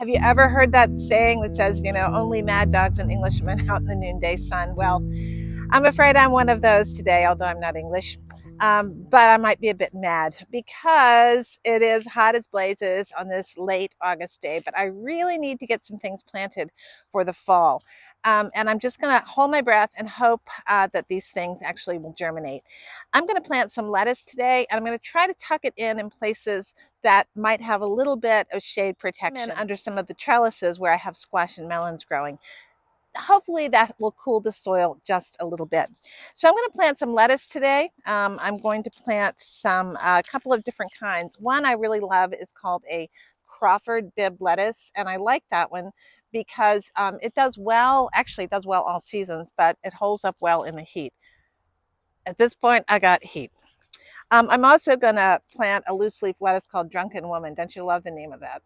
Have you ever heard that saying that says, only mad dogs and Englishmen out in the noonday sun? Well, I'm afraid I'm one of those today, although I'm not English. But I might be a bit mad because it is hot as blazes on this late August day. But I really need to get some things planted for the fall. And I'm just going to hold my breath and hope that these things actually will germinate. I'm going to plant some lettuce today, and I'm going to try to tuck it in places that might have a little bit of shade protection under some of the trellises where I have squash and melons growing. Hopefully that will cool the soil just a little bit. So I'm going to plant some lettuce today. I'm going to plant a couple of different kinds. One I really love is called a Crawford Bibb lettuce, and I like that one because it does well. Actually, it does well all seasons, but it holds up well in the heat. At this point, I got heat. I'm also going to plant a loose leaf lettuce called Drunken Woman. Don't you love the name of that?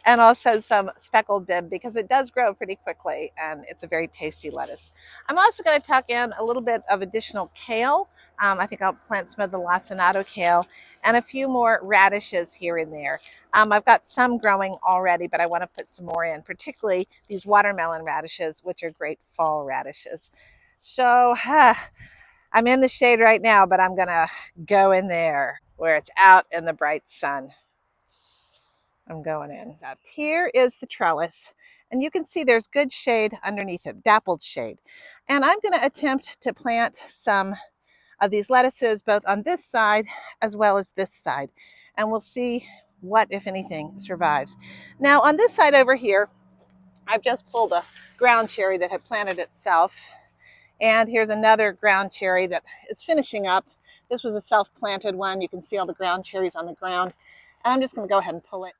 And also some speckled Bibb because it does grow pretty quickly and it's a very tasty lettuce. I'm also going to tuck in a little bit of additional kale. I think I'll plant some of the lacinato kale and a few more radishes here and there. I've got some growing already, but I want to put some more in, particularly these watermelon radishes, which are great fall radishes. So, I'm in the shade right now, but I'm gonna go in there where it's out in the bright sun. I'm going in. Here is the trellis, and you can see there's good shade underneath it, dappled shade. And I'm gonna attempt to plant some of these lettuces both on this side as well as this side. And we'll see what, if anything, survives. Now on this side over here, I've just pulled a ground cherry that had planted itself. And here's another ground cherry that is finishing up. This was a self-planted one. You can see all the ground cherries on the ground. And I'm just going to go ahead and pull it.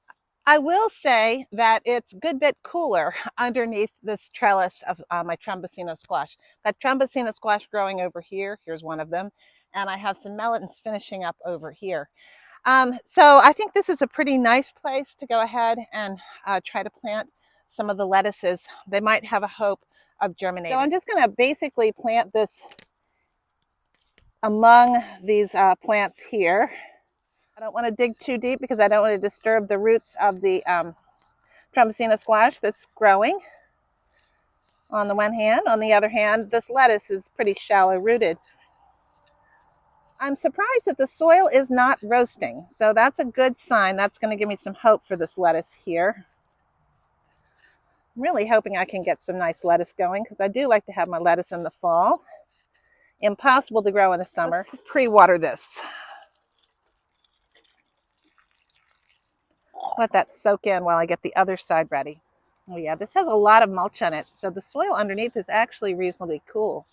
I will say that it's a good bit cooler underneath this trellis of my Trumbacino squash. Got Trumbacino squash growing over here. Here's one of them. And I have some melons finishing up over here. So I think this is a pretty nice place to go ahead and try to plant some of the lettuces. They might have a hope of germinating. So I'm just going to basically plant this among these plants here. I don't want to dig too deep because I don't want to disturb the roots of the Trumbacino squash that's growing on the one hand. On the other hand, this lettuce is pretty shallow rooted. I'm surprised that the soil is not roasting, so that's a good sign. That's going to give me some hope for this lettuce here. I'm really hoping I can get some nice lettuce going because I do like to have my lettuce in the fall. Impossible to grow in the summer. Pre-water this. Let that soak in while I get the other side ready. Oh yeah, this has a lot of mulch on it, so the soil underneath is actually reasonably cool.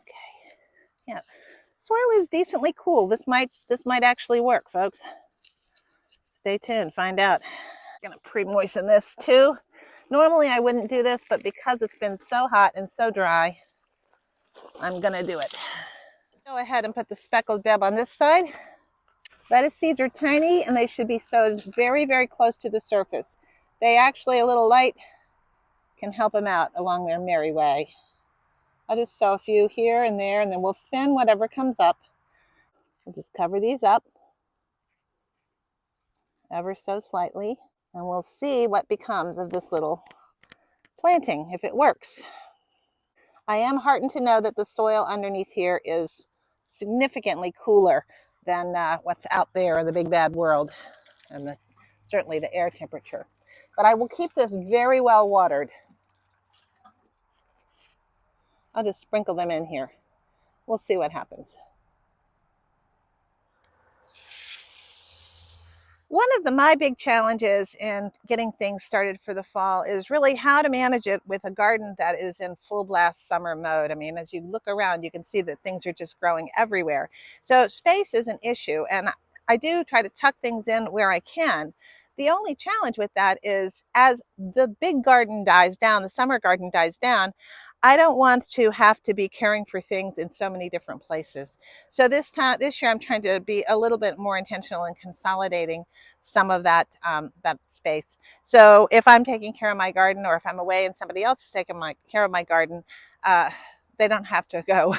Okay, yeah, soil is decently cool. This might actually work, folks. Stay tuned, find out. I'm gonna pre-moisten this too. Normally I wouldn't do this, but because it's been so hot and so dry, I'm gonna do it. Go ahead and put the speckled Bibb on this side. Lettuce seeds are tiny and they should be sowed very, very close to the surface. They actually, a little light can help them out along their merry way. I'll just sow a few here and there, and then we'll thin whatever comes up. We'll just cover these up ever so slightly, and we'll see what becomes of this little planting, if it works. I am heartened to know that the soil underneath here is significantly cooler than what's out there in the big bad world, and certainly the air temperature. But I will keep this very well watered. I'll just sprinkle them in here. We'll see what happens. One of my big challenges in getting things started for the fall is really how to manage it with a garden that is in full blast summer mode. I mean, as you look around, you can see that things are just growing everywhere. So space is an issue, and I do try to tuck things in where I can. The only challenge with that is as the big garden dies down, the summer garden dies down, I don't want to have to be caring for things in so many different places. So this year, I'm trying to be a little bit more intentional in consolidating some of that space. So if I'm taking care of my garden, or if I'm away and somebody else is taking care of my garden, they don't have to go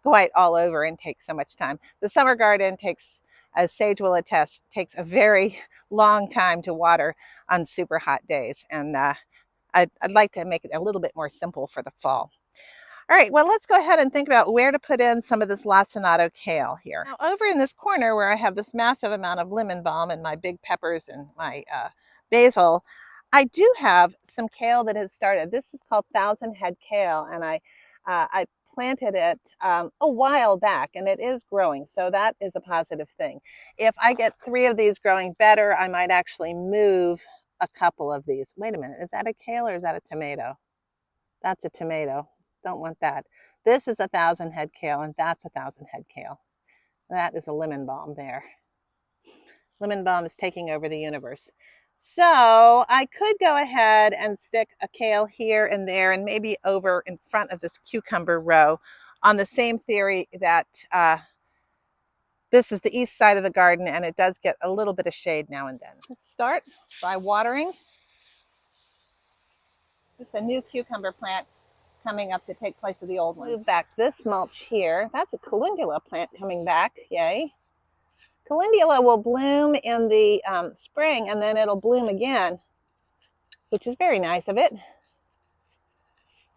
quite all over and take so much time. The summer garden takes as Sage will attest, takes a very long time to water on super hot days. And I'd like to make it a little bit more simple for the fall. All right, well, let's go ahead and think about where to put in some of this lacinato kale here. Now, over in this corner where I have this massive amount of lemon balm and my big peppers and my basil, I do have some kale that has started. This is called Thousand Head Kale, and I planted it a while back, and it is growing, so that is a positive thing. If I get 3 of these growing better, I might actually move a couple of these. Wait a minute, is that a kale or is that a tomato? That's a tomato. Don't want that. This is a 1,000 head kale, and that's a 1,000 head kale. That is a lemon balm there. Lemon balm is taking over the universe. So I could go ahead and stick a kale here and there and maybe over in front of this cucumber row on the same theory that this is the east side of the garden and it does get a little bit of shade now and then. Let's start by watering. This is a new cucumber plant coming up to take place of the old one. Move back this mulch here. That's a calendula plant coming back, yay. Calendula will bloom in the spring and then it'll bloom again, which is very nice of it.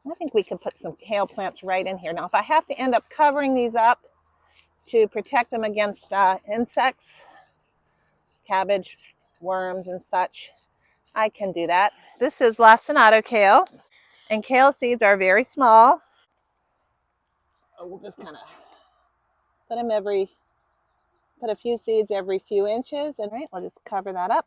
I think we could put some kale plants right in here. Now, if I have to end up covering these up to protect them against insects, cabbage, worms, and such, I can do that. This is lacinato kale, and kale seeds are very small. We'll just kind of put them put a few seeds every few inches, and right, we'll just cover that up.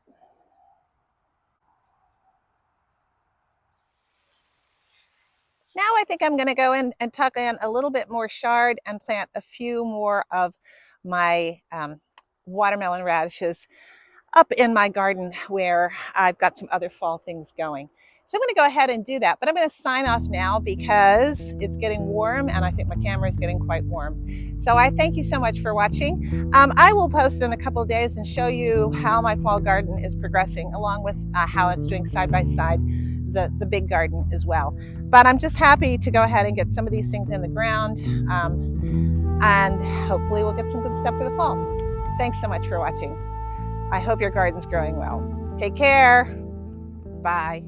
Now I think I'm going to go in and tuck in a little bit more chard and plant a few more of my watermelon radishes up in my garden where I've got some other fall things going. So I'm going to go ahead and do that, but I'm going to sign off now because it's getting warm and I think my camera is getting quite warm. So I thank you so much for watching. I will post in a couple of days and show you how my fall garden is progressing along with how it's doing side by side the big garden as well. But I'm just happy to go ahead and get some of these things in the ground and hopefully we'll get some good stuff for the fall. Thanks so much for watching. I hope your garden's growing well. Take care. Bye.